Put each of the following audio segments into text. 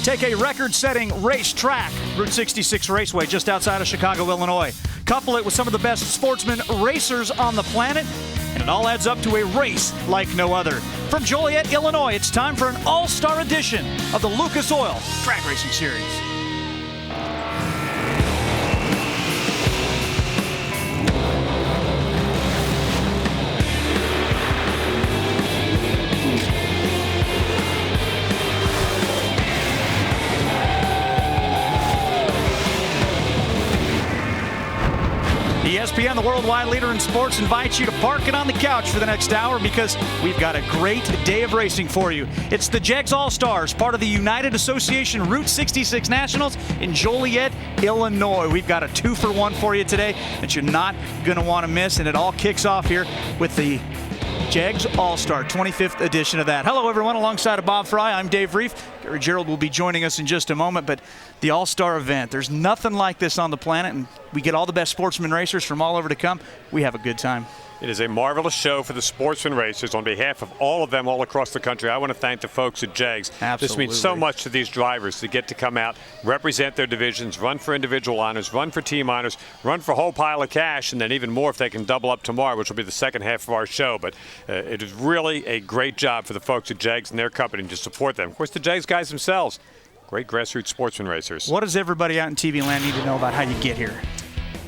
Take a record-setting racetrack, Route 66 Raceway, just outside of Chicago, Illinois. Couple it with some of the best sportsman racers on the planet, and it all adds up to a race like no other. From Joliet, Illinois, it's time for an all-star edition of the Lucas Oil Drag Racing Series. ESPN, the worldwide leader in sports, invites you to park it on the couch for the next hour because we've got a great day of racing for you. It's the JegsAllStars, part of the United Association Route 66 Nationals in Joliet, Illinois. We've got a 2-for-1 for you today that you're not going to want to miss, and it all kicks off here with the JegsAllStar 25th edition of that. Hello, everyone. Alongside of Bob Fry, I'm Dave Reef. Gary Gerald will be joining us in just a moment, but the All-Star event, there's nothing like this on the planet, and we get all the best sportsman racers from all over to come. We have a good time. It is a marvelous show for the sportsman racers. On behalf of all of them all across the country, I want to thank the folks at Jegs. Absolutely. This means so much to these drivers to get to come out, represent their divisions, run for individual honors, run for team honors, run for a whole pile of cash, and then even more if they can double up tomorrow, which will be the second half of our show. But it is really a great job for the folks at Jegs and their company to support them. Of course, the Jegs guys themselves, great grassroots sportsman racers. What does everybody out in TV land need to know about how you get here?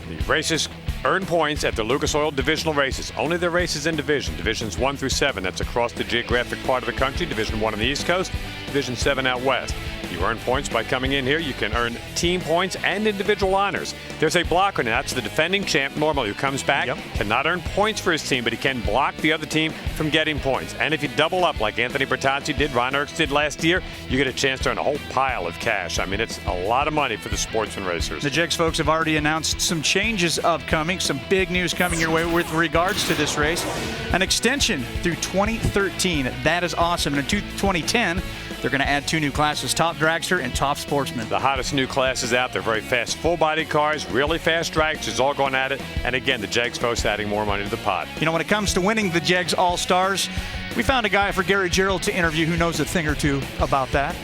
The racers earn points at the Lucas Oil divisional races. Only their races in divisions 1 through 7. That's across the geographic part of the country. Division 1 on the East Coast, Division 7 out west. You earn points by coming in here. You can earn team points and individual honors. There's a blocker now. That's the defending champ normally who comes back. Cannot earn points for his team, but he can block the other team from getting points. And if you double up like Anthony Bertazzi did, Ron Erks did last year, you get a chance to earn a whole pile of cash. I mean, it's a lot of money for the sportsman racers. The Jegs folks have already announced some changes upcoming, some big news coming your way with regards to this race. An extension through 2013. That is awesome. And in 2010, they're going to add 2 new classes, Top Dragster and Top Sportsman. The hottest new classes out. They're very fast full-body cars, really fast dragsters, all going at it. And again, the Jegs folks adding more money to the pot. You know, when it comes to winning the Jegs All-Stars, we found a guy for Gary Gerald to interview who knows a thing or two about that.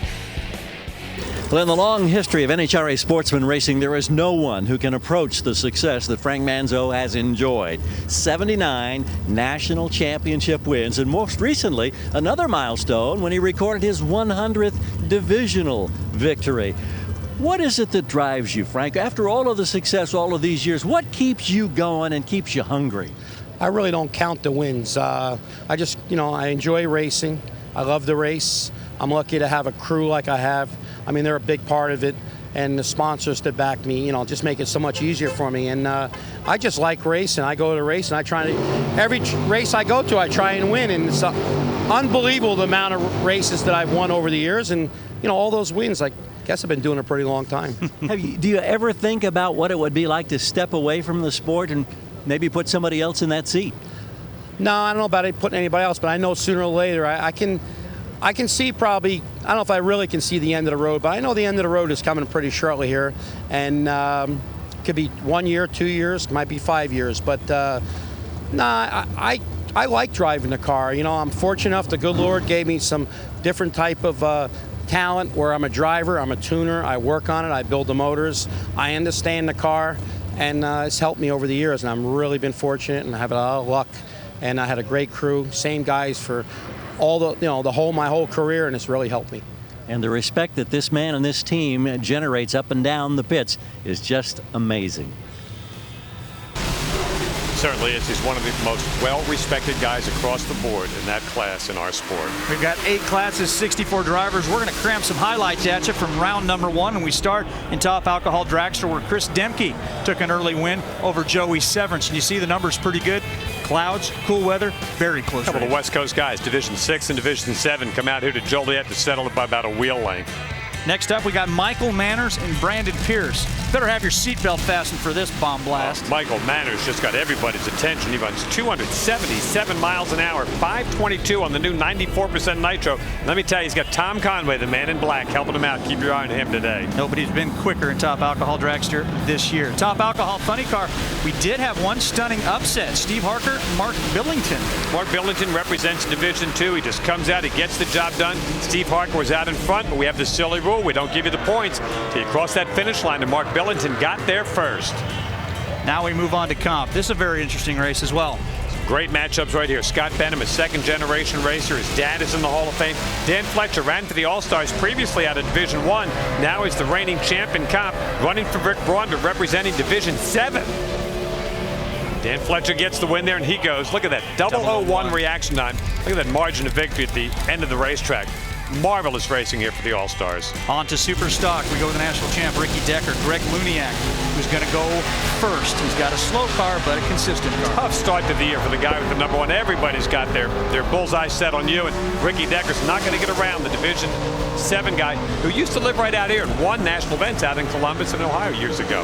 Well, in the long history of NHRA sportsman racing, there is no one who can approach the success that Frank Manzo has enjoyed. 79 national championship wins, and most recently, another milestone when he recorded his 100th divisional victory. What is it that drives you, Frank? After all of the success all of these years, what keeps you going and keeps you hungry? I really don't count the wins. I just, I enjoy racing. I love the race. I'm lucky to have a crew like I have. I mean, they're a big part of it, and the sponsors that back me, just make it so much easier for me. And I just like racing. I go to the race, and I try to, every race I go to, I try and win. And it's unbelievable the amount of races that I've won over the years. And, all those wins, I guess I've been doing it a pretty long time. Do you ever think about what it would be like to step away from the sport and maybe put somebody else in that seat? No, I don't know about putting anybody else, but I know sooner or later I can see probably, I don't know if I really can see the end of the road, but I know the end of the road is coming pretty shortly here. And could be 1 year, 2 years, might be 5 years. But I like driving the car. I'm fortunate enough, the good Lord gave me some different type of talent where I'm a driver, I'm a tuner, I work on it, I build the motors, I understand the car, and it's helped me over the years. And I've really been fortunate and I have a lot of luck. And I had a great crew, same guys for all my whole career, and it's really helped me. And the respect that this man and this team generates up and down the pits is just amazing. Certainly is. He's one of the most well-respected guys across the board in that class in our sport. We've got 8 classes, 64 drivers. We're going to cram some highlights at you from round number 1, and we start in Top Alcohol Dragster, where Chris Demke took an early win over Joey Severance. And you see the numbers pretty good. Clouds, cool weather, very close. A couple of West Coast guys, Division 6 and Division 7, come out here to Joliet to settle it by about a wheel length. Next up, we got Michael Manners and Brandon Pierce. Better have your seatbelt fastened for this bomb blast. Michael Manners just got everybody's attention. He runs 277 miles an hour, 522 on the new 94% nitro. Let me tell you, he's got Tom Conway, the man in black, helping him out. Keep your eye on him today. Nobody's been quicker in Top Alcohol Dragster this year. Top Alcohol Funny Car, we did have one stunning upset. Steve Harker, Mark Billington. Mark Billington represents Division 2. He just comes out, he gets the job done. Steve Harker was out in front, but we have the silly rule. rule. We don't give you the points till you cross that finish line, and Mark Billington got there first. Now we move on to comp. This is a very interesting race as well. Great matchups right here. Scott Benham, a second-generation racer. His dad is in the Hall of Fame. Dan Fletcher ran for the All-Stars previously out of Division 1. Now he's the reigning champ in comp, running for Rick Braun, but representing Division 7. Dan Fletcher gets the win there, and he goes. Look at that, 001 reaction time. Look at that margin of victory at the end of the racetrack. Marvelous racing here for the All-Stars. On to Super Stock. We go with the national champ, Ricky Decker, Greg Luniak, who's going to go first. He's got a slow car, but a consistent car. Tough start to the year for the guy with the #1. Everybody's got their bullseye set on you, and Ricky Decker's not going to get around the Division 7 guy who used to live right out here and won national events out in Columbus and Ohio years ago.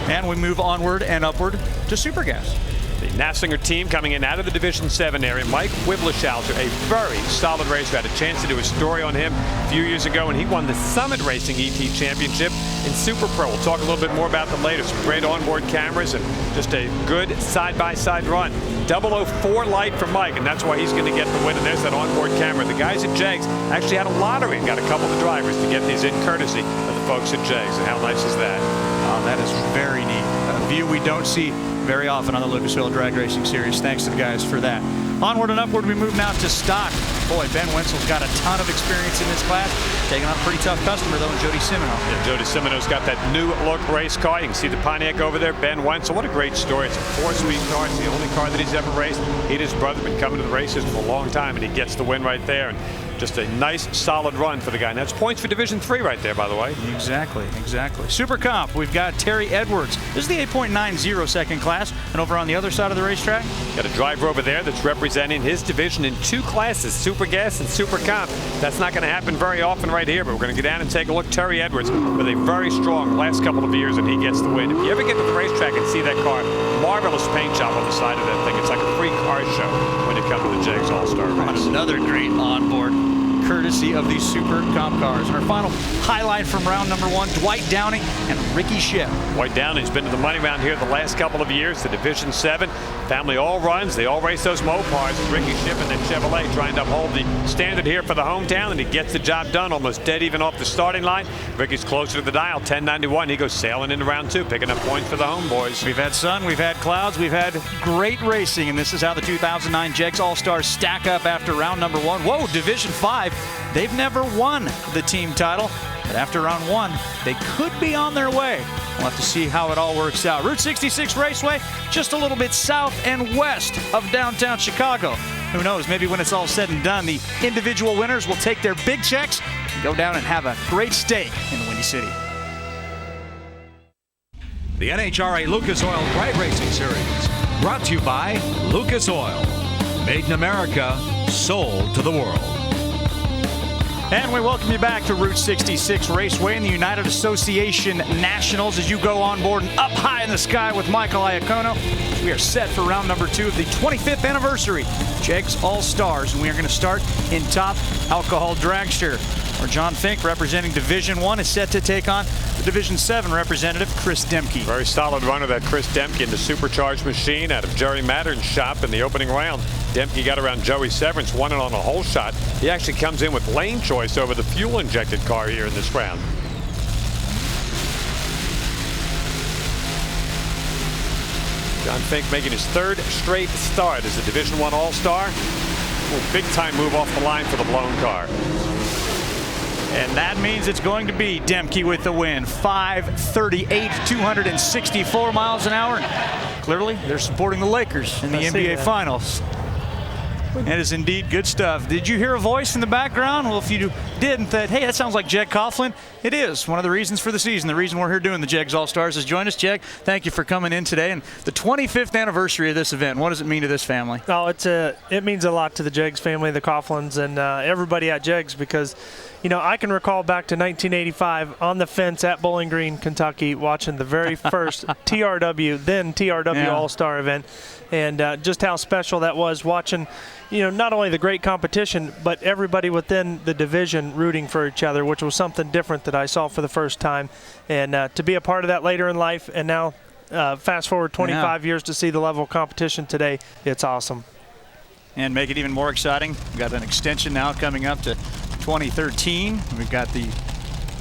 And we move onward and upward to Super Gas. The Nassinger team coming in out of the Division 7 area. Mike Wibleschalzer, a very solid racer. I had a chance to do a story on him a few years ago, and he won the Summit Racing ET Championship in Super Pro. We'll talk a little bit more about them later. Some great onboard cameras and just a good side-by-side run. 004 light for Mike, and that's why he's going to get the win. And there's that onboard camera. The guys at Jegs actually had a lottery and got a couple of the drivers to get these in courtesy of the folks at Jegs. And how nice is that? Oh, that is very neat. A view we don't see very often on the Lucas Oil Drag Racing Series. Thanks to the guys for that. Onward and upward, we move now to stock. Boy, Ben Wenzel's got a ton of experience in this class. Taking on a pretty tough customer, though, in Jody Simino. Yeah, Jody Simino's got that new look race car. You can see the Pontiac over there. Ben Wenzel, what a great story. It's a 4-speed car. It's the only car that he's ever raced. He and his brother have been coming to the races for a long time, and he gets the win right there. And just a nice, solid run for the guy. And that's points for Division 3 right there, by the way. Exactly, exactly. Super Comp, we've got Terry Edwards. This is the 8.90 second class. And over on the other side of the racetrack, got a driver over there that's representing his division in 2 classes, Super Gas and Super Comp. That's not going to happen very often right here, but we're going to go down and take a look. Terry Edwards with a very strong last couple of years, and he gets the win. If you ever get to the racetrack and see that car, marvelous paint job on the side of that thing. It's like a free car show when you come to the Jegs All-Star race. Another great onboard, courtesy of these Super Comp cars. And our final highlight from round number 1, Dwight Downing and Ricky Ship. Dwight Downing's been to the money round here the last couple of years. The Division 7 family all runs. They all race those Mopars. Ricky Ship and that Chevrolet trying to uphold the standard here for the hometown, and he gets the job done, almost dead even off the starting line. Ricky's closer to the dial, 1091. He goes sailing into round 2, picking up points for the homeboys. We've had sun, we've had clouds, we've had great racing, and this is how the 2009 Jegs All-Stars stack up after round number 1. Whoa, Division 5. They've never won the team title, but after round 1, they could be on their way. We'll have to see how it all works out. Route 66 Raceway, just a little bit south and west of downtown Chicago. Who knows, maybe when it's all said and done, the individual winners will take their big checks and go down and have a great steak in the Windy City. The NHRA Lucas Oil Drag Racing Series, brought to you by Lucas Oil. Made in America, sold to the world. And we welcome you back to Route 66 Raceway in the United Association Nationals as you go on board and up high in the sky with Michael Iacono. We are set for round number 2 of the 25th anniversary Jegs All-Stars, and we are going to start in top alcohol dragster, where John Fink, representing Division 1, is set to take on the Division 7 representative, Chris Demke. Very solid runner, that Chris Demke, in the supercharged machine out of Jerry Mattern's shop in the opening round. Demke got around Joey Severance, won it on a hole shot. He actually comes in with lane choice over the fuel-injected car here in this round. John Fink making his 3rd straight start as a Division 1 All-Star. Big-time move off the line for the blown car. And that means it's going to be Demke with the win. 538, 264 miles an hour. Clearly, they're supporting the Lakers in the NBA Finals. It is indeed good stuff. Did you hear a voice in the background? Well, if you did and thought, hey, that sounds like Jeg Coughlin, it is one of the reasons for the season. The reason we're here doing the Jegs All-Stars is join us, Jeg. Thank you for coming in today. And the 25th anniversary of this event, what does it mean to this family? Oh, it means a lot to the Jegs family, the Coughlins, and everybody at Jegs, because, you know, I can recall back to 1985 on the fence at Bowling Green, Kentucky, watching the very first TRW All-Star event, and just how special that was, watching, you know, not only the great competition, but everybody within the division rooting for each other, which was something different that I saw for the first time. And to be a part of that later in life, and now fast forward 25 years to see the level of competition today, it's awesome. And make it even more exciting, we've got an extension now coming up to 2013. We've got the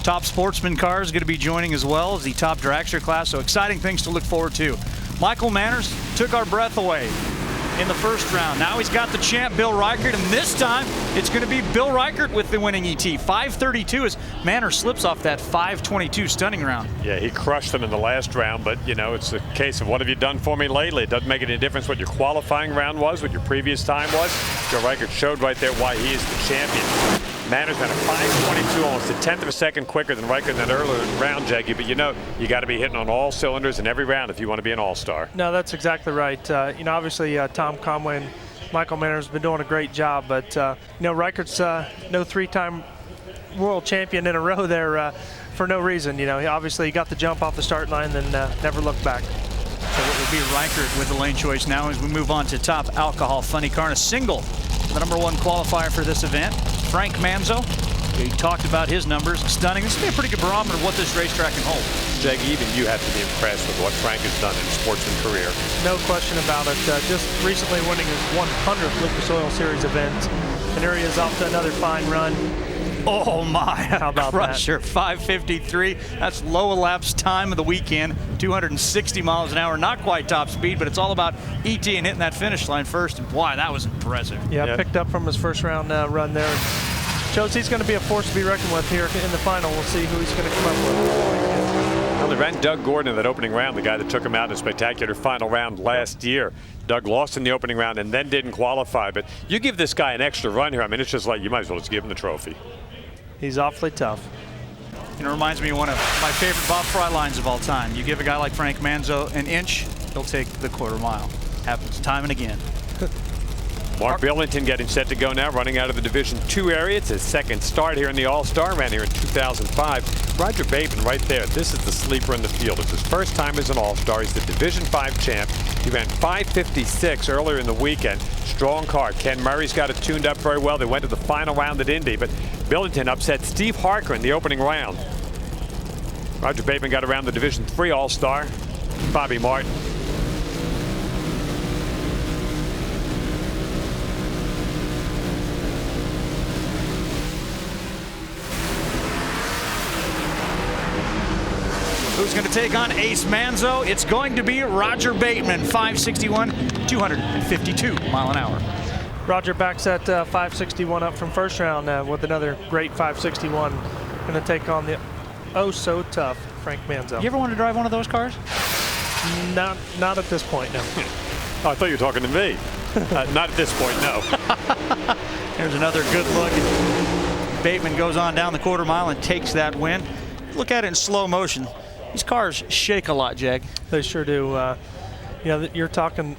top sportsman cars going to be joining as well as the top dragster class, so exciting things to look forward to. Michael Manners took our breath away in the first round. Now he's got the champ Bill Reichert, and this time it's going to be Bill Reichert with the winning ET. 532 as Manners slips off that 522 stunning round. Yeah, he crushed them in the last round, but you know, it's a case of what have you done for me lately? It doesn't make any difference what your qualifying round was, what your previous time was. Bill Reichert showed right there why he is the champion. Manners had a 522, almost a tenth of a second quicker than Reichert in that earlier round, Jeggy. But you know, you got to be hitting on all cylinders in every round if you want to be an all-star. No, that's exactly right. You know, obviously Tom Conway and Michael Manners have been doing a great job, but you know, Reichert's no three-time world champion in a row there for no reason. You know, he got the jump off the start line, then never looked back. So it will be Reichert with the lane choice now as we move on to top alcohol funny car, and a single, the #1 qualifier for this event, Frank Manzo. He talked about his numbers, stunning. This will be a pretty good barometer of what this racetrack can hold. Jeggy, even you have to be impressed with what Frank has done in his sportsman career. No question about it. Just recently winning his 100th Lucas Oil Series event, and here he is off to another fine run. Oh my, how about crusher, 553. That's low elapsed time of the weekend, 260 miles an hour. Not quite top speed, but it's all about ET and hitting that finish line first. And boy, that was impressive. Yeah, picked up from his first round run there. Shows he's going to be a force to be reckoned with here in the final. We'll see who he's going to come up with. Well, they ran Doug Gordon in that opening round, the guy that took him out in a spectacular final round last year. Doug lost in the opening round and then didn't qualify. But you give this guy an extra run here, I mean, it's just like you might as well just give him the trophy. He's awfully tough. And it reminds me of one of my favorite Bob Fry lines of all time. You give a guy like Frank Manzo an inch, he'll take the quarter mile. Happens time and again. Mark Billington getting set to go now, running out of the Division II area. It's his second start here in the All-Star, ran here in 2005. Roger Bateman right there. This is the sleeper in the field. It's his first time as an All-Star. He's the Division V champ. He ran 556 earlier in the weekend. Strong car. Ken Murray's got it tuned up very well. They went to the final round at Indy, but Billington upset Steve Harker in the opening round. Roger Bateman got around the Division III All-Star, Bobby Martin. Who's going to take on Ace Manzo? It's going to be Roger Bateman, 561, 252 mile an hour. Roger backs that 561 up from first round with another great 561. Going to take on the oh-so-tough Frank Manzo. You ever want to drive one of those cars? Not at this point, no. Oh, I thought you were talking to me. Not at this point, no. There's another good look. Bateman goes on down the quarter mile and takes that win. Look at it in slow motion. These cars shake a lot, Jag. They sure do. You know, you're talking,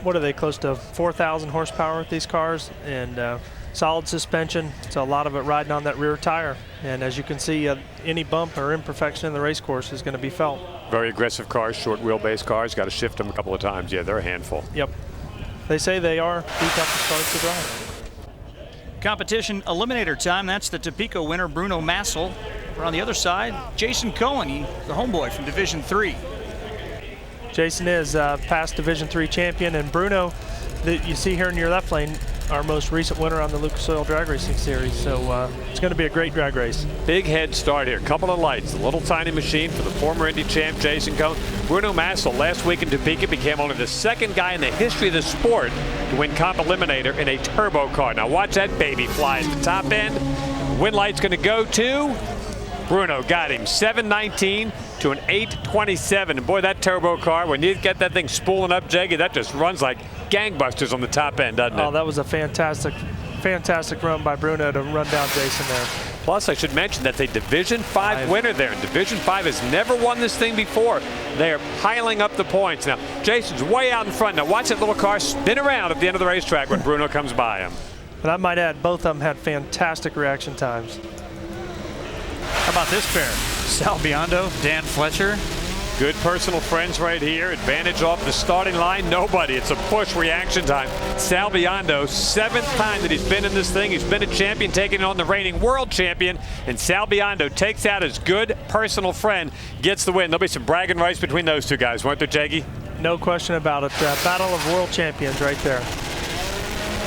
what are they, close to 4,000 horsepower with these cars, and solid suspension. So a lot of it riding on that rear tire. And as you can see, any bump or imperfection in the race course is going to be felt. Very aggressive cars, short wheelbase cars. Got to shift them a couple of times. Yeah, they're a handful. Yep. They say they are the toughest cars to drive. Competition eliminator time. That's the Topeka winner, Bruno Massel. We're on the other side, Jason Cohen, the homeboy from Division III. Jason is past Division III champion, and Bruno, that you see here in your left lane, our most recent winner on the Lucas Oil Drag Racing Series. So it's going to be a great drag race. Big head start here. Couple of lights. A little tiny machine for the former Indy champ, Jason Cohen. Bruno Massel last week in Topeka became only the second guy in the history of the sport to win Comp Eliminator in a turbo car. Now watch that baby fly at the top end. Win light's going to go to Bruno. Got him 719 to an 827. And boy, that turbo car, when you get that thing spooling up, Jaggy, that just runs like gangbusters on the top end, doesn't it? Oh, that was a fantastic run by Bruno to run down Jason there. Plus, I should mention that's a Division V winner there. And Division V has never won this thing before. They are piling up the points. Now, Jason's way out in front. Now, watch that little car spin around at the end of the racetrack when Bruno comes by him. But I might add, both of them had fantastic reaction times. How about this pair? Sal Biondo, Dan Fletcher. Good personal friends right here. Advantage off the starting line. Nobody. It's a push reaction time. Sal Biondo, 7th time that he's been in this thing. He's been a champion, taking on the reigning world champion. And Sal Biondo takes out his good personal friend, gets the win. There'll be some bragging rights between those two guys, won't there, Jaggy? No question about it. Battle of world champions right there.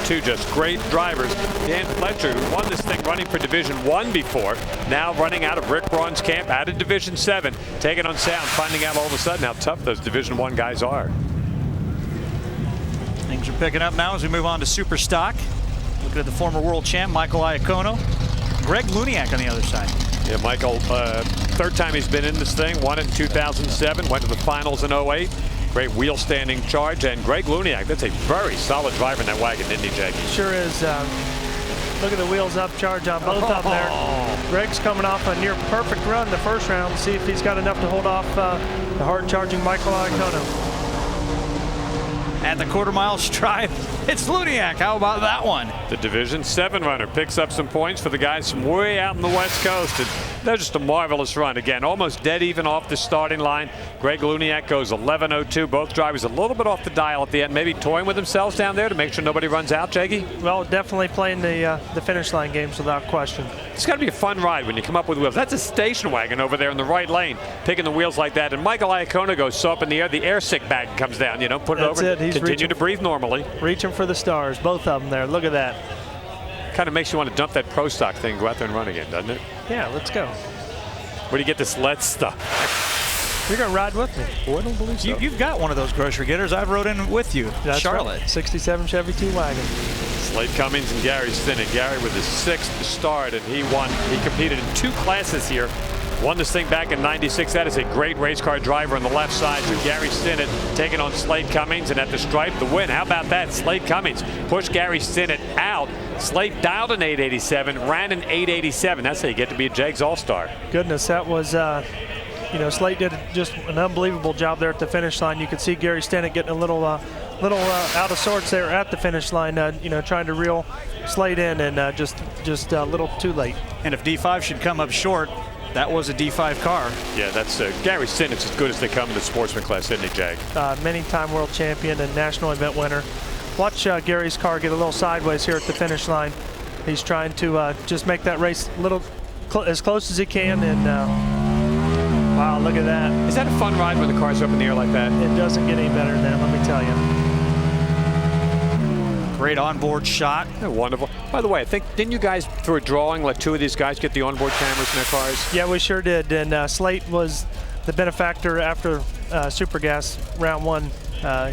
Two just great drivers. Dan Fletcher, who won this thing running for Division 1 before, now running out of Rick Braun's camp out of Division 7, taking on Sound, finding out all of a sudden how tough those Division 1 guys are. Things are picking up now as we move on to Super Stock. Looking at the former world champ, Michael Iacono. Greg Luniak on the other side. Yeah, Michael, third time he's been in this thing, won it in 2007, went to the finals in 08. Great wheel standing charge, and Greg Luniak, that's a very solid driver in that wagon, isn't he, Jake? Sure is. Look at the wheels up charge on both of them there. Greg's coming off a near perfect run the first round. See if he's got enough to hold off the hard charging Michael Iacono. At the quarter-mile stripe, it's Luniak. How about that one? The Division 7 runner picks up some points for the guys from way out in the West Coast. And they're just a marvelous run. Again, almost dead even off the starting line. Greg Luniak goes 11:02. Both drivers a little bit off the dial at the end, maybe toying with themselves down there to make sure nobody runs out, Jaggy? Well, definitely playing the finish line games without question. It's got to be a fun ride when you come up with wheels. That's a station wagon over there in the right lane, picking the wheels like that. And Michael Iacono goes so up in the air, the air sick bag comes down. You know, put it over. He's continue to breathe normally. Reaching for the stars, both of them there. Look at that. Kind of makes you want to dump that Pro Stock thing, go out there and run again, doesn't it? Yeah, let's go. Where do you get this Let's stuff? You're going to ride with me. Oh, I don't believe so. You've got one of those grocery getters. I've rode in with you. That's Charlotte. Right. 67 Chevy T-Wagon. Slade Cummings and Gary Stinnett. Gary with his 6th start, and he won. He competed in 2 classes here. Won this thing back in '96. That is a great race car driver on the left side. So Gary Stinnett taking on Slade Cummings, and at the stripe, the win. How about that? Slade Cummings pushed Gary Stinnett out. Slade dialed an 887, ran an 887. That's how you get to be a Jegs All-Star. Goodness, that was, you know, Slade did just an unbelievable job there at the finish line. You could see Gary Stinnett getting a little out of sorts there at the finish line, you know, trying to reel Slade in, and just a little too late. And if D5 should come up short, that was a D5 car. Yeah, that's Gary Stinnett's as good as they come in the sportsman class, isn't he, Jag? Many-time world champion and national event winner. Watch Gary's car get a little sideways here at the finish line. He's trying to just make that race a little as close as he can, and wow, look at that. Is that a fun ride when the car's up in the air like that? It doesn't get any better than that, let me tell you. Great onboard shot. Yeah, wonderful. By the way, I think, didn't you guys, through a drawing, let 2 of these guys get the onboard cameras in their cars? Yeah, we sure did. And Slate was the benefactor after Super Gas round 1.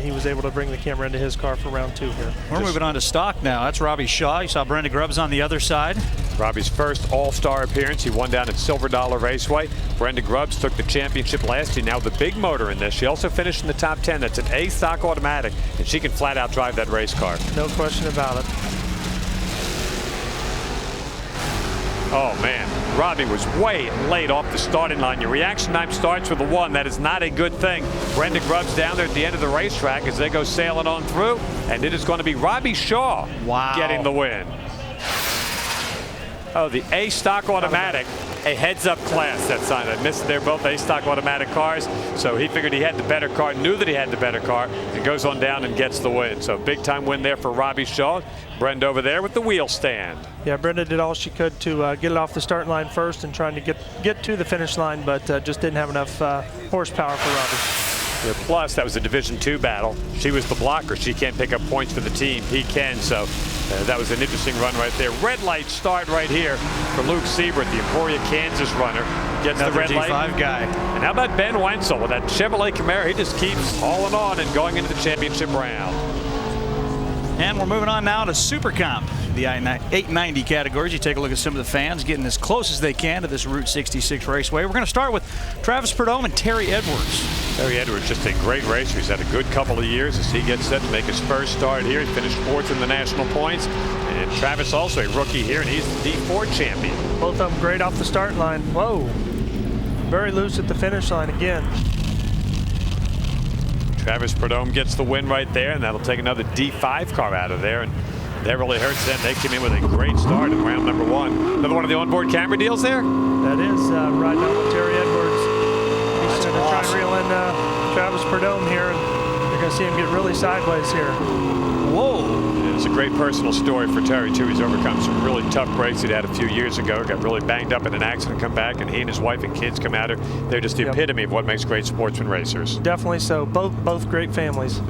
He was able to bring the camera into his car for round 2 here. We're moving on to stock now. That's Robbie Shaw. You saw Brenda Grubbs on the other side. Robbie's first All-Star appearance. He won down at Silver Dollar Raceway. Brenda Grubbs took the championship last year. Now the big motor in this. She also finished in the top 10. That's an A stock automatic, and she can flat out drive that race car. No question about it. Oh, man. Robbie was way late off the starting line. Your reaction time starts with a 1. That is not a good thing. Brenda Grubbs down there at the end of the racetrack as they go sailing on through, and it is going to be Robbie Shaw getting the win. Oh, the A stock automatic, a heads-up class. That sign I missed. They're both A stock automatic cars, so he figured he had the better car, knew that he had the better car, and goes on down and gets the win. So big-time win there for Robbie Shaw. Brenda over there with the wheel stand. Yeah, Brenda did all she could to get it off the starting line first and trying to get to the finish line, but just didn't have enough horsepower for Robbie. Yeah, plus, that was a Division 2 battle. She was the blocker. She can't pick up points for the team. He can, so that was an interesting run right there. Red light start right here for Luke Siebert, the Emporia, Kansas runner. Gets another the red G5 light. guy. And how about Ben Wenzel with that Chevrolet Camaro? He just keeps hauling on and going into the championship round. And we're moving on now to Super Comp, the 890 categories. You take a look at some of the fans getting as close as they can to this Route 66 raceway. We're going to start with Travis Perdome and Terry Edwards. Terry Edwards, just a great racer. He's had a good couple of years as he gets set to make his first start here. He finished 4th in the national points. And Travis also a rookie here, and he's the D4 champion. Both of them great off the start line. Whoa. Very loose at the finish line again. Travis Perdome gets the win right there, and that'll take another D5 car out of there. And that really hurts them. They came in with a great start in round number 1. Another one of the onboard camera deals there? That is riding out with Terry Edwards. He's going to try and reel in Travis Perdome here, and you're going to see him get really sideways here. Whoa. It's a great personal story for Terry, too. He's overcome some really tough breaks he'd had a few years ago. Got really banged up in an accident, come back, and he and his wife and kids come out here. They're just the epitome of what makes great sportsman racers. Definitely so. Both great families.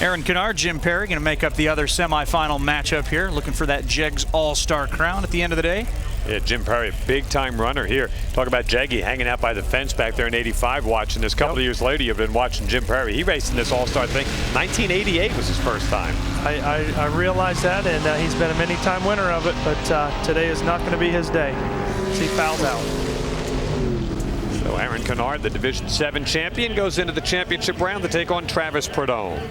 Aaron Kennard, Jim Perry going to make up the other semifinal matchup here, looking for that Jegs All-Star crown at the end of the day. Yeah, Jim Perry, big-time runner here. Talk about Jeggy hanging out by the fence back there in '85 watching this. Couple of years later, you've been watching Jim Perry. He raced in this All-Star thing. 1988 was his first time. I realize that, and he's been a many-time winner of it, but today is not going to be his day. He fouls out. So Aaron Kennard, the Division 7 champion, goes into the championship round to take on Travis Perdone.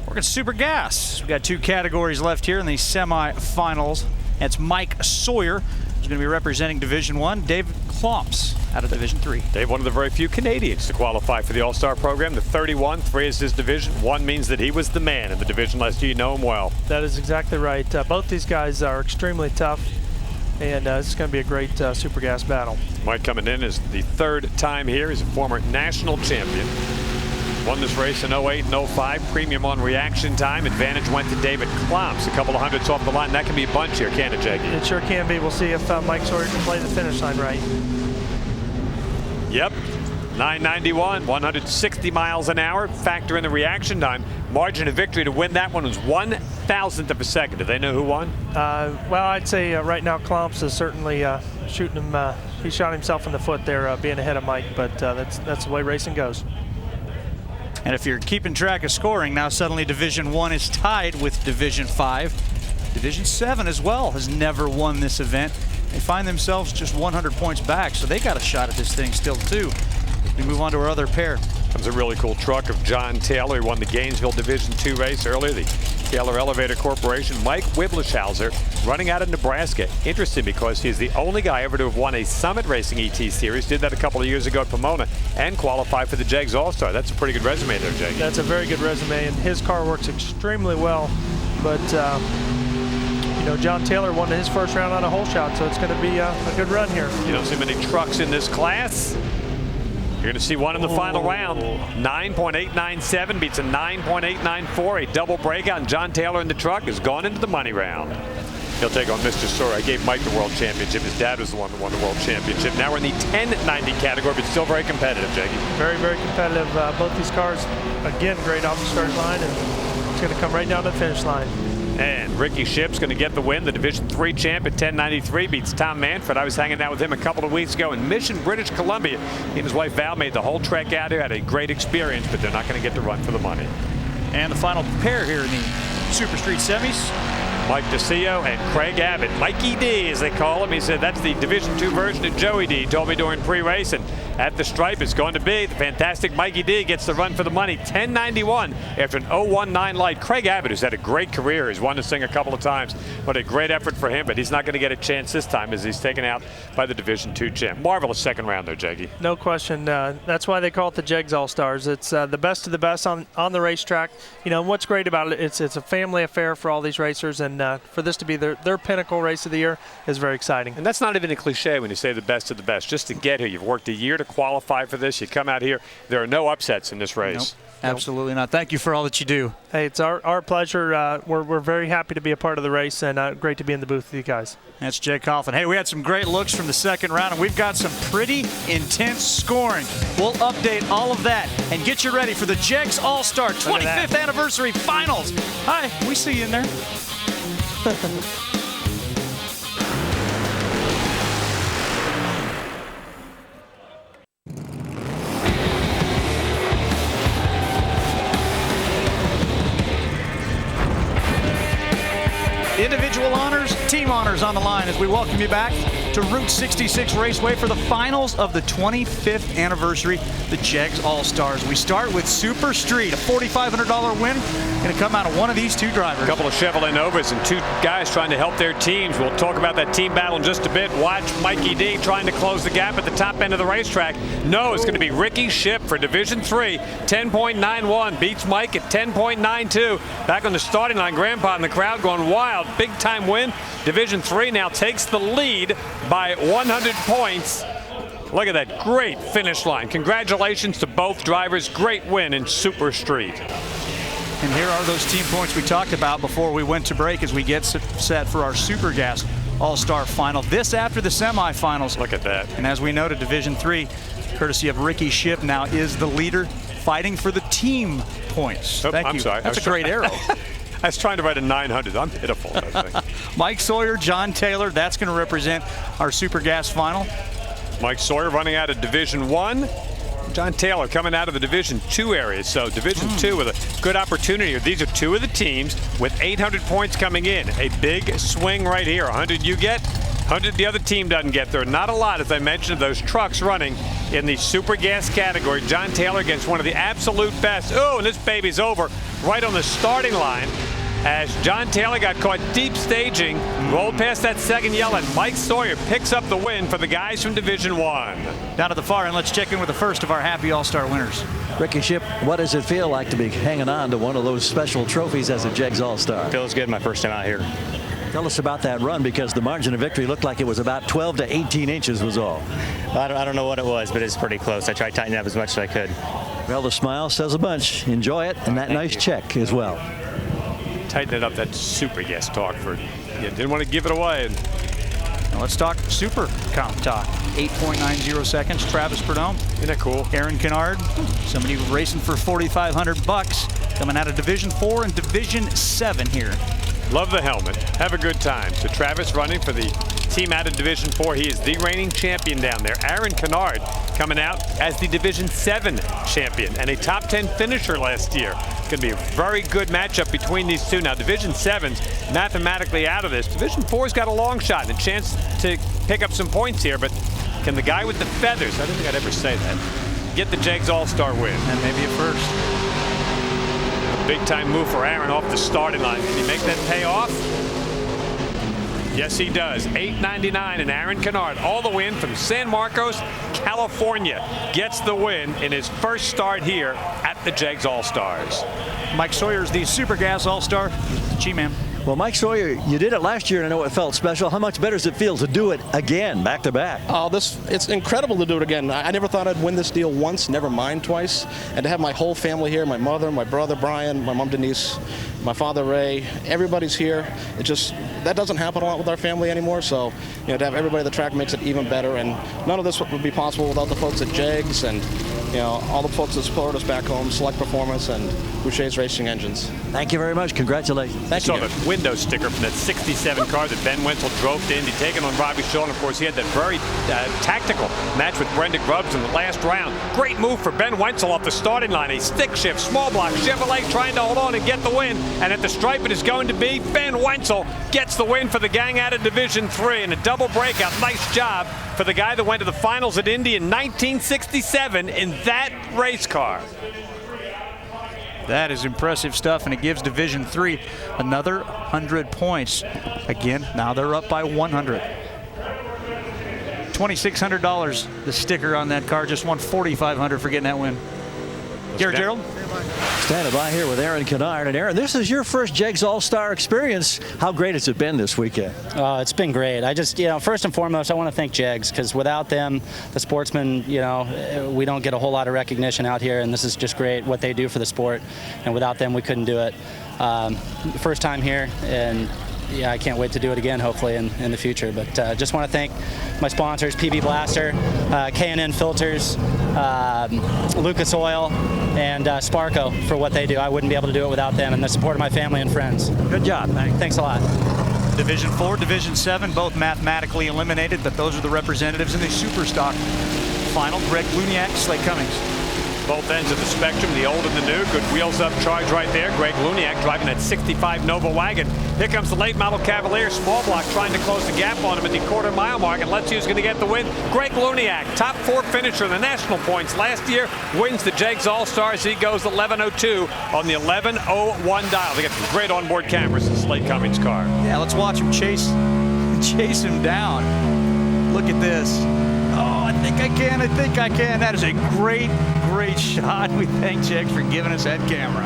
We're at Super Gas. We've got 2 categories left here in the semifinals. It's Mike Sawyer, who's going to be representing Division 1. David Klomps out of Division 3. Dave, one of the very few Canadians to qualify for the All-Star program. The 31, 3 is his division. 1 means that he was the man in the division last year. You know him well. That is exactly right. Both these guys are extremely tough, and it's going to be a great Super Gas battle. Mike coming in is the 3rd time here. He's a former national champion. Won this race in 08 and 05. Premium on reaction time. Advantage went to David Klomps. A couple of hundreds off the line. That can be a bunch here, can't it, Jackie? It sure can be. We'll see if Mike Sawyer can play the finish line right. Yep. 991, 160 miles an hour. Factor in the reaction time. Margin of victory to win that one was 1/1000th of a second. Do they know who won? Well, I'd say right now Klomps is certainly shooting him. He shot himself in the foot there, being ahead of Mike, but that's the way racing goes. And if you're keeping track of scoring, now suddenly Division 1 is tied with Division 5. Division 7 as well has never won this event. They find themselves just 100 points back, so they got a shot at this thing still too. We move on to our other pair. Comes a really cool truck of John Taylor. He won the Gainesville Division 2 race earlier. The Taylor Elevator Corporation. Mike Wiblishauser running out of Nebraska. Interesting because he's the only guy ever to have won a Summit Racing ET Series. Did that a couple of years ago at Pomona and qualified for the Jegs All-Star. That's a pretty good resume there, Jake. That's a very good resume, and his car works extremely well. But you know, John Taylor won his first round on a hole shot, so it's going to be a good run here. You don't see many trucks in this class. You're going to see one in the final round. 9.897 beats a 9.894. A double breakout, and John Taylor in the truck has gone into the money round. He'll take on Mr. Sawyer. I gave Mike the world championship. His dad was the one that won the world championship. Now we're in the 1090 category, but still very competitive, Jackie. Very, very competitive. Both these cars, again, great off the start line, and it's going to come right down to the finish line. And Ricky Ship's going to get the win. The Division 3 champ at 1093 beats Tom Manfred. I was hanging out with him a couple of weeks ago in Mission, British Columbia. He and his wife Val made the whole trek out here, had a great experience, but they're not going to get to run for the money. And the final pair here in the Super Street semis. Mike DeCio and Craig Abbott. Mikey D, as they call him. He said that's the Division 2 version of Joey D. He told me during pre-race, and at the stripe it's going to be the fantastic Mikey D gets the run for the money. 1091 after an 019 light. Craig Abbott, who's had a great career, has won this thing a couple of times. What a great effort for him, but he's not going to get a chance this time as he's taken out by the Division 2 champ. Marvelous second round there, Jaggy. No question. That's why they call it the Jegs All-Stars. It's the best of the best on the racetrack. You know, what's great about it, it's a family affair for all these racers, and for this to be their pinnacle race of the year is very exciting. And that's not even a cliche when you say the best of the best. Just to get here, you've worked a year to qualify for this. You come out here, there are no upsets in this race. Nope, absolutely not. Thank you for all that you do. Hey, it's our pleasure. We're very happy to be a part of the race, and great to be in the booth with you guys. That's Jake Coughlin. Hey, we had some great looks from the second round, and we've got some pretty intense scoring. We'll update all of that and get you ready for the Jegs All-Star 25th Anniversary Finals. Hi, we see you in there. Individual honors, team honors on the line as we welcome you back to Route 66 Raceway for the finals of the 25th anniversary, the Jegs All-Stars. We start with Super Street, a $4,500 win, going to come out of one of these two drivers. A couple of Chevrolet Novas and two guys trying to help their teams. We'll talk about that team battle in just a bit. Watch Mikey D trying to close the gap at the top end of the racetrack. No, it's going to be Ricky Ship for Division 3, 10.91, beats Mike at 10.92. Back on the starting line, Grandpa in the crowd going wild. Big time win. Division 3 now takes the lead by 100 points. Look at that great finish line. Congratulations to both drivers. Great win in Super Street. And here are those team points we talked about before we went to break as we get set for our Super Gas All-Star Final. This after the semifinals. Look at that. And as we noted, Division 3, courtesy of Ricky Ship, now is the leader. fighting for the team points. Oh, Thank I'm you. sorry. That's a great arrow. I was trying to write a 900. I'm pitiful. I think. Mike Sawyer, John Taylor, that's going to represent our Super Gas final. Mike Sawyer running out of Division 1. John Taylor coming out of the Division 2 area. So Division 2 with a good opportunity. These are two of the teams with 800 points coming in. A big swing right here. 100 you get, 100 the other team doesn't get. There are not a lot, as I mentioned, of those trucks running in the Super Gas category. John Taylor against one of the absolute best. Oh, and this baby's over right on the starting line, as John Taylor got caught deep staging, rolled past that second yell, and Mike Sawyer picks up the win for the guys from Division 1. Down to the far end, let's check in with the first of our Happy All-Star winners. Ricky Ship, what does it feel like to be hanging on to one of those special trophies as a Jegs All-Star? Feels good, my first time out here. Tell us about that run, because the margin of victory looked like it was about 12 to 18 inches was all. I don't know what it was, but it's pretty close. I tried to tighten it up as much as I could. Well, the smile says a bunch. Enjoy it, and that nice check as well. Tighten it up, that Super Gas talk. You didn't want to give it away. Now let's talk Super Comp talk. 8.90 seconds, Travis Perdome. Isn't that cool? Aaron Kennard, somebody racing for $4,500, coming out of Division 4 and Division 7 here. Love the helmet. Have a good time. So Travis running for the team out of Division 4. He is the reigning champion down there. Aaron Kennard coming out as the Division 7 champion and a top 10 finisher last year. It's going to be a very good matchup between these two. Now, Division 7's mathematically out of this. Division 4's got a long shot and a chance to pick up some points here, but can the guy with the feathers, I don't think I'd ever say that, get the Jegs All-Star win? And maybe a first. Big time move for Aaron off the starting line. Can he make that pay off? Yes, he does. $8.99 and Aaron Kennard all the way in from San Marcos, California, gets the win in his first start here at the Jegs All-Stars. Mike Sawyer's the Super Gas All-Star. G-Man. Well, Mike Sawyer, you did it last year, and I know it felt special. How much better does it feel to do it again, back to back? Oh, it's incredible to do it again. I never thought I'd win this deal once, never mind twice. And to have my whole family here, my mother, my brother Brian, my mom Denise, my father Ray, everybody's here. That doesn't happen a lot with our family anymore. So, to have everybody at the track makes it even better. And none of this would be possible without the folks at Jegs and all the folks that support us back home, Select Performance and Boucher's Racing Engines. Thank you very much. Congratulations. Thank you. Saw the window sticker from that 67 car that Ben Wenzel drove to Indy, taking on Robbie Shaw. And of course, he had that very tactical match with Brenda Grubbs in the last round. Great move for Ben Wenzel off the starting line. A stick shift, small block, Chevrolet trying to hold on and get the win. And at the stripe it is going to be Ben Wenzel gets the win for the gang out of Division 3 and a double breakout. Nice job for the guy that went to the finals at Indy in 1967 in that race car. That is impressive stuff, and it gives Division 3 another 100 points. Again, now they're up by 100. $2,600, the sticker on that car. Just won $4,500 for getting that win. Garrett Gerald? Standing by here with Aaron Kennard. And Aaron, this is your first Jegs All-Star experience. How great has it been this weekend? It's been great. I just, first and foremost, I want to thank Jegs, because without them, the sportsmen, we don't get a whole lot of recognition out here, and this is just great what they do for the sport. And without them, we couldn't do it. First time here, and yeah, I can't wait to do it again, hopefully, in the future. But just want to thank my sponsors, PB Blaster, K&N Filters, Lucas Oil, and Sparco for what they do. I wouldn't be able to do it without them and the support of my family and friends. Good job. Thanks a lot. Division 4, Division 7, both mathematically eliminated, but those are the representatives in the Super Stock final. Greg Luniak, Slate Cummings. Both ends of the spectrum, the old and the new. Good wheels up charge right there. Greg Luniak driving that 65 Nova wagon. Here comes the late model Cavalier, small block, trying to close the gap on him at the quarter-mile mark, and let's see who's going to get the win. Greg Luniak, top 4 finisher in the national points last year, wins the Jegs All-Stars. He goes 11:02 on the 11:01 dial. They got some great onboard cameras in Slate Cummings' car. Yeah, let's watch him chase him down. Look at this. Oh, I think I can. That is a great shot. We thank Jegs for giving us that camera.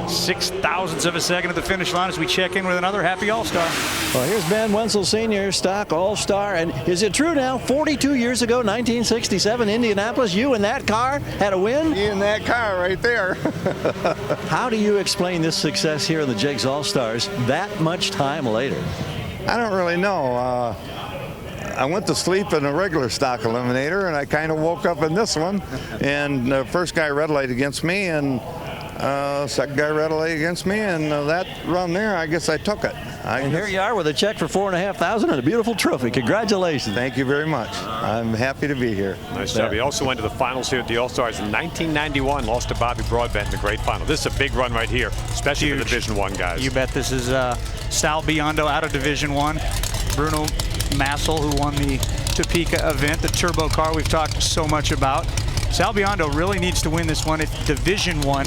0.006 of a second at the finish line as we check in with another Happy All-Star. Well, here's Ben Wenzel Sr., stock All-Star. And is it true now, 42 years ago, 1967, Indianapolis, you in that car had a win? In that car right there. How do you explain this success here in the Jegs All-Stars that much time later? I don't really know. I went to sleep in a regular stock eliminator, and I kind of woke up in this one. And the first guy red light against me, and second guy red light against me, and that run there, I guess I took it. And here you are with a check for $4,500 and a beautiful trophy. Congratulations. Thank you very much. I'm happy to be here. Nice job. He also went to the finals here at the All-Stars in 1991, lost to Bobby Broadbent in the great final. This is a big run right here, especially for the Division I guys. You bet. This is Sal Biondo out of Division I. Bruno Massel, who won the Topeka event, the turbo car we've talked so much about. Sal Biondo really needs to win this one if Division I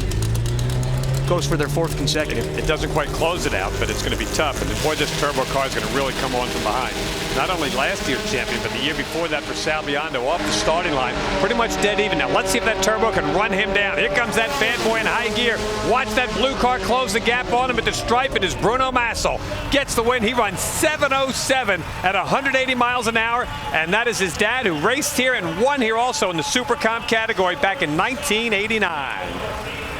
goes for their 4th consecutive. It doesn't quite close it out, but it's going to be tough. And boy, this turbo car is going to really come on from behind. Not only last year's champion, but the year before that for Sal Biondo off the starting line. Pretty much dead even. Now let's see if that turbo can run him down. Here comes that bad boy in high gear. Watch that blue car close the gap on him at the stripe. It is Bruno Massel. Gets the win. He runs 7:07 at 180 miles an hour. And that is his dad, who raced here and won here also in the Super Comp category back in 1989.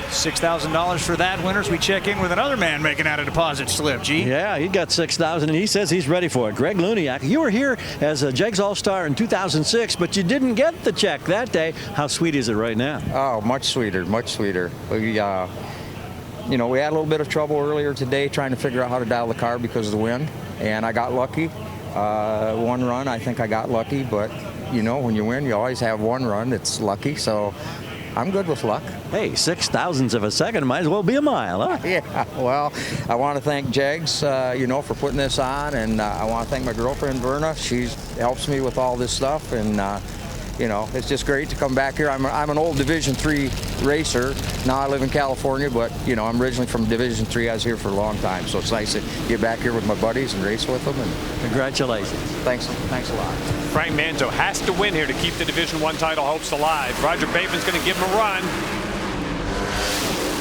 $6,000 for that. Winners, we check in with another man making out a deposit slip. G. Yeah, he got $6,000 and he says he's ready for it. Greg Luniak, you were here as a Jegs All-Star in 2006, but you didn't get the check that day. How sweet is it right now? Oh, much sweeter, much sweeter. We, you know, we had a little bit of trouble earlier today trying to figure out how to dial the car because of the wind, and I got lucky. One run, I think I got lucky, but you know, when you win, you always have one run that's lucky, so I'm good with luck. Hey, 6,000ths of a second might as well be a mile, huh? Yeah, well, I want to thank Jegs, you know, for putting this on, and I want to thank my girlfriend, Verna. She helps me with all this stuff, and, you know, it's just great to come back here. I'm an old Division III racer. Now I live in California, but, you know, I'm originally from Division III. I was here for a long time, so it's nice to get back here with my buddies and race with them. And congratulations. Thanks a lot. Frank Manzo has to win here to keep the Division I title hopes alive. Roger Bateman's going to give him a run.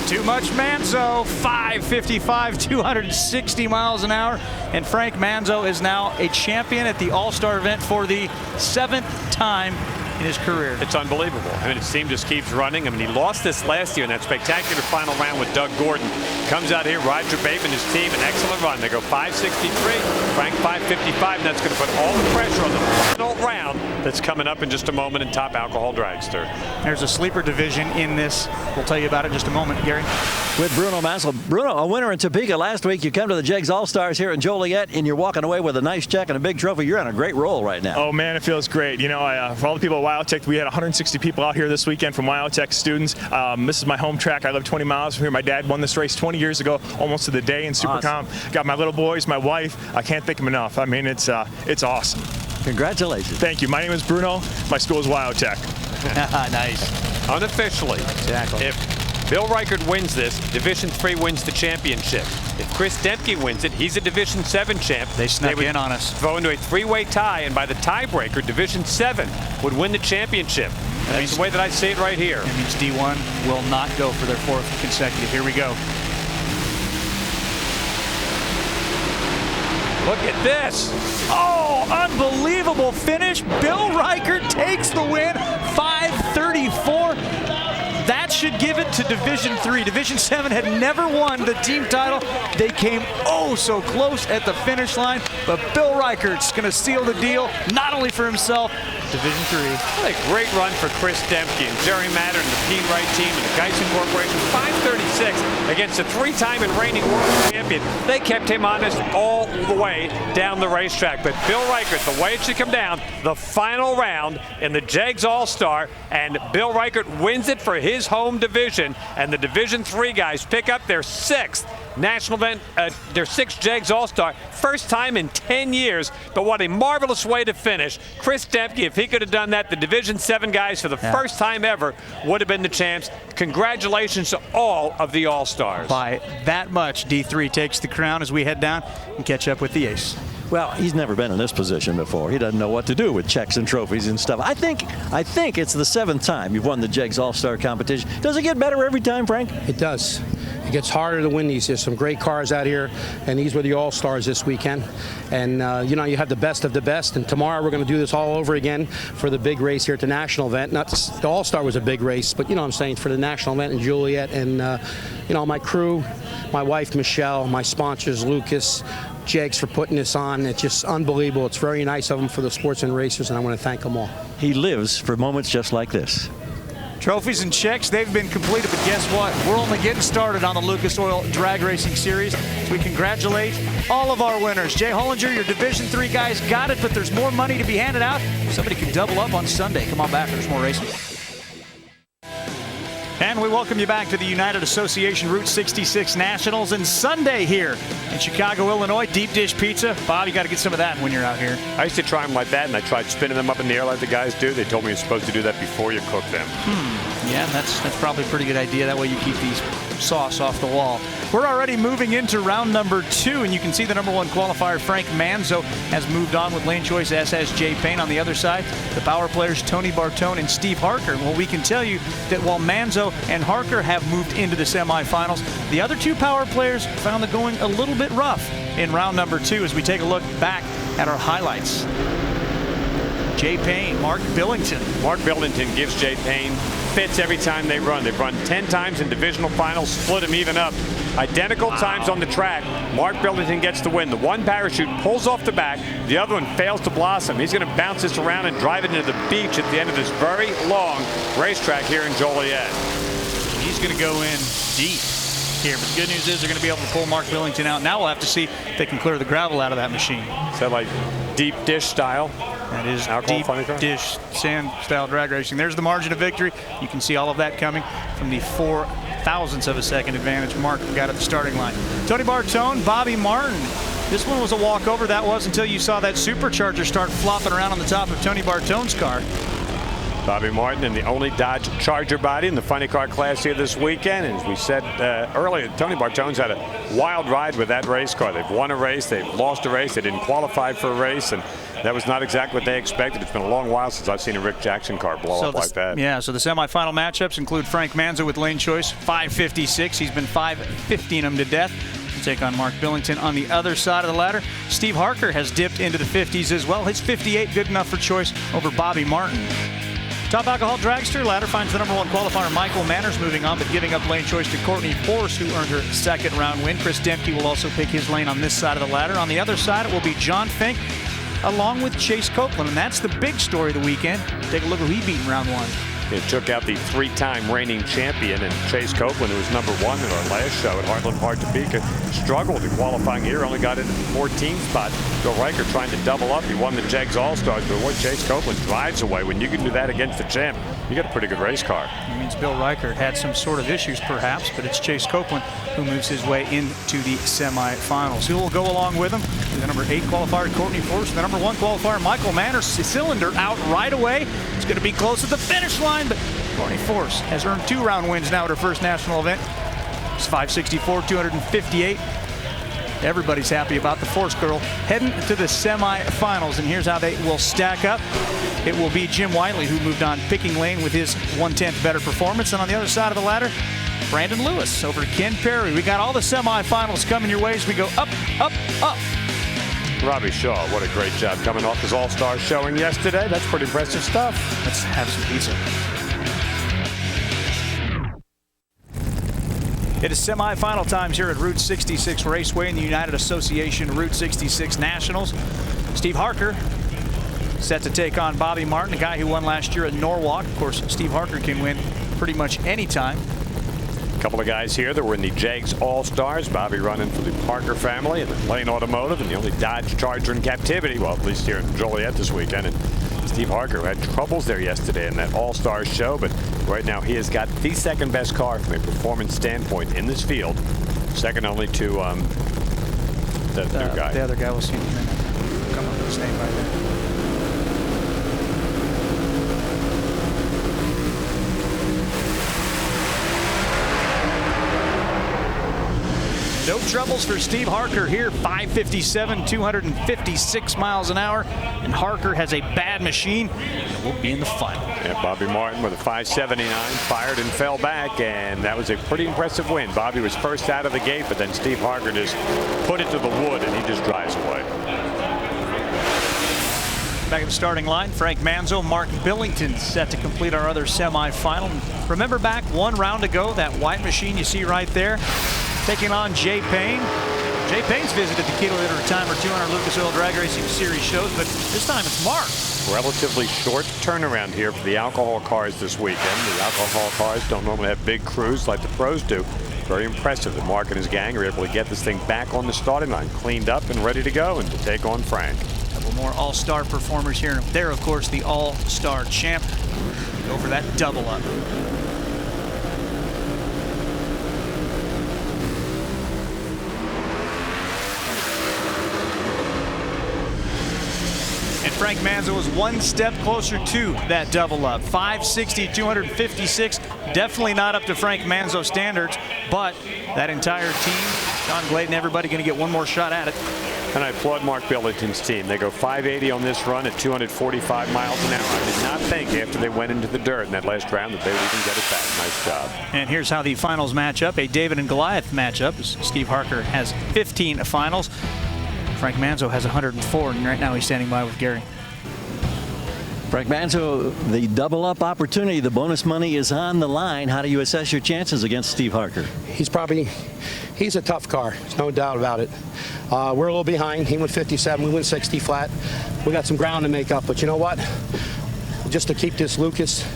Too much Manzo, 5:55, 260 miles an hour. And Frank Manzo is now a champion at the All-Star event for the 7th time in his career. It's unbelievable. I mean, his team just keeps running. I mean, he lost this last year in that spectacular final round with Doug Gordon. Comes out here, Roger Bateman, his team, an excellent run. They go 5:63, Frank 5:55, and that's going to put all the pressure on the final round that's coming up in just a moment in Top Alcohol Dragster. There's a sleeper division in this. We'll tell you about it in just a moment, Gary. With Bruno Massel. Bruno, a winner in Topeka last week. You come to the Jegs All-Stars here in Joliet, and you're walking away with a nice check and a big trophy. You're on a great roll right now. Oh, man, it feels great. You know, for all the people at WyoTech, we had 160 people out here this weekend from WyoTech students. This is my home track. I live 20 miles from here. My dad won this race 20 years ago, almost to the day in Super Comp. Got my little boys, my wife. I can't thank them enough. I mean, it's awesome. Congratulations. Thank you. My name is Bruno. My school is WyoTech. Nice. Unofficially, exactly. If Bill Reichert wins this, Division III wins the championship. If Chris Dempke wins it, he's a Division VII champ. They snuck in on us. Throw into a 3-way tie, and by the tiebreaker, Division VII would win the championship. That's the way that I see it right here. That means D1 will not go for their 4th consecutive. Here we go. Look at this. Oh, unbelievable finish. Bill Reichert takes the win, 5:34. That should give it to Division III. Division VII had never won the team title. They came oh so close at the finish line, but Bill Reichert's going to seal the deal, not only for himself, Division III. What a great run for Chris Dempke and Jerry Matter and the Pete Wright team and the Geisen Corporation. 5:36 against the 3-time and reigning world champion. They kept him honest all the way down the racetrack. But Bill Reichert, the way it should come down, the final round in the Jegs All-Star, and Bill Reichert wins it for his home division, and the Division III guys pick up their 6th national event, their 6th Jegs All-Star, first time in 10 years, but what a marvelous way to finish. Chris Dempke, if he could have done that, the Division VII guys for the first time ever would have been the champs. Congratulations to all of the All-Stars. By that much, D3 takes the crown as we head down and catch up with the ace. Well, he's never been in this position before. He doesn't know what to do with checks and trophies and stuff. I think it's the 7th time you've won the Jegs All-Star competition. Does it get better every time, Frank? It does. It gets harder to win these. There's some great cars out here, and these were the All-Stars this weekend. And, you know, you have the best of the best, and tomorrow we're going to do this all over again for the big race here at the national event. Not the All-Star was a big race, but, you know what I'm saying, for the national event in Joliet. And, you know, my crew, my wife, Michelle, my sponsors, Lucas, Jegs for putting this on. It's just unbelievable. It's very nice of them for the sportsmen racers, and I want to thank them all. He lives for moments just like this. Trophies and checks, they've been completed, but guess what? We're only getting started on the Lucas Oil Drag Racing Series. We congratulate all of our winners. Jay Hollinger, your Division III guys got it, but there's more money to be handed out. Somebody can double up on Sunday. Come on back, there's more racing. And we welcome you back to the United Association Route 66 Nationals and Sunday here in Chicago, Illinois. Deep dish pizza. Bob, you got to get some of that when you're out here. I used to try them like that, and I tried spinning them up in the air like the guys do. They told me you're supposed to do that before you cook them. Yeah, that's probably a pretty good idea. That way you keep these sauce off the wall. We're already moving into round number 2, and you can see the #1 qualifier, Frank Manzo, has moved on with lane choice, as has Jay Payne. On the other side, the power players, Tony Bartone and Steve Harker. Well, we can tell you that while Manzo and Harker have moved into the semifinals, the other 2 power players found the going a little bit rough in round number 2 as we take a look back at our highlights. Jay Payne, Mark Billington. Mark Billington gives Jay Payne fits every time they run. They've run 10 times in divisional finals, split them even up. Identical times on the track. Mark Billington gets the win. The one parachute pulls off the back. The other one fails to blossom. He's going to bounce this around and drive it into the beach at the end of this very long racetrack here in Joliet. He's going to go in deep here, but the good news is they're going to be able to pull Mark Billington out. Now we'll have to see if they can clear the gravel out of that machine. Is that like deep dish style? That is alcohol deep dish sand style drag racing. There's the margin of victory. You can see all of that coming from the 4 thousandths of a second advantage Mark got at the starting line. Tony Bartone, Bobby Martin. This one was a walkover. That was until you saw that supercharger start flopping around on the top of Tony Bartone's car. Bobby Martin in the only Dodge Charger body in the funny car class here this weekend. And as we said earlier, Tony Bartone's had a wild ride with that race car. They've won a race, they've lost a race, they didn't qualify for a race, and that was not exactly what they expected. It's been a long while since I've seen a Rick Jackson car blow up like that. Yeah, so the semifinal matchups include Frank Manzo with lane choice, 556. He's been 550ing them to death. He'll take on Mark Billington on the other side of the ladder. Steve Harker has dipped into the 50s as well. His 58 good enough for choice over Bobby Martin. Top Alcohol Dragster ladder finds the #1 qualifier Michael Manners moving on, but giving up lane choice to Courtney Force, who earned her second round win. Chris Dempke will also pick his lane on this side of the ladder. On the other side, it will be John Fink along with Chase Copeland, and that's the big story of the weekend. Take a look at who he beat in round 1. It took out the 3-time reigning champion, and Chase Copeland, who was #1 in our last show at Heartland Park, Topeka, struggled in qualifying here, only got in the 14th spot. Bill Riker trying to double up. He won the JegsAllStars, but boy, Chase Copeland drives away. When you can do that against the champ, you got a pretty good race car. It means Bill Riker had some sort of issues perhaps, but it's Chase Copeland who moves his way into the semifinals. Who will go along with him? The #8 qualifier, Courtney Force. The #1 qualifier, Michael Manners. Cylinder out right away. It's going to be close at the finish line, but Courtney Force has earned 2 round wins now at her first national event. It's 564, 258. Everybody's happy about the Force girl heading to the semifinals, and here's how they will stack up. It will be Jim Wiley who moved on, picking lane with his 1/10 better performance, and on the other side of the ladder, Brandon Lewis over to Ken Perry. We got all the semifinals coming your way as we go up, up, up. Robbie Shaw, what a great job coming off his All-Star showing yesterday. That's pretty impressive stuff. Let's have some pizza. It is semifinal times here at Route 66 Raceway in the United Association Route 66 Nationals. Steve Harker set to take on Bobby Martin, a guy who won last year at Norwalk. Of course, Steve Harker can win pretty much any time. A couple of guys here that were in the JegsAllStars. Bobby running for the Parker family and the Lane Automotive, and the only Dodge Charger in captivity, well, at least here in Joliet this weekend. And Steve Harker had troubles there yesterday in that All-Stars show, but right now he has got the second best car from a performance standpoint in this field. Second only to the new guy. The other guy, we'll see in a minute. Come on, his name right there. No troubles for Steve Harker here. 557, 256 miles an hour. And Harker has a bad machine and will be in the final. Yeah, Bobby Martin with a 579, fired and fell back, and that was a pretty impressive win. Bobby was first out of the gate, but then Steve Harker just put it to the wood, and he just drives away. Back at the starting line, Frank Manzo, Mark Billington set to complete our other semifinal. Remember back 1 round ago, that white machine you see right there, taking on Jay Payne. Jay Payne's visited the Keto Litter a time or two on our Lucas Oil Drag Racing Series shows, but this time it's Mark. Relatively short turnaround here for the alcohol cars this weekend. The alcohol cars don't normally have big crews like the pros do. Very impressive that Mark and his gang are able to get this thing back on the starting line, cleaned up and ready to go, and to take on Frank. A couple more all-star performers here. There, of course, the all-star champ. Go for that double up. And Frank Manzo was one step closer to that double up. 560, 256. Definitely not up to Frank Manzo standards, but that entire team, John Glade and everybody, going to get one more shot at it. And I applaud Mark Billington's team. They go 580 on this run at 245 miles an hour. I did not think after they went into the dirt in that last round that they would even get it back. Nice job. And here's how the finals match up. A David and Goliath matchup. Steve Harker has 15 finals. Frank Manzo has 104, and right now he's standing by with Gary. Frank Manzo, the double-up opportunity, the bonus money is on the line. How do you assess your chances against Steve Harker? He's a tough car. There's no doubt about it. We're a little behind. He went 57. We went 60 flat. We got some ground to make up. But you know what? Just to keep this Lucas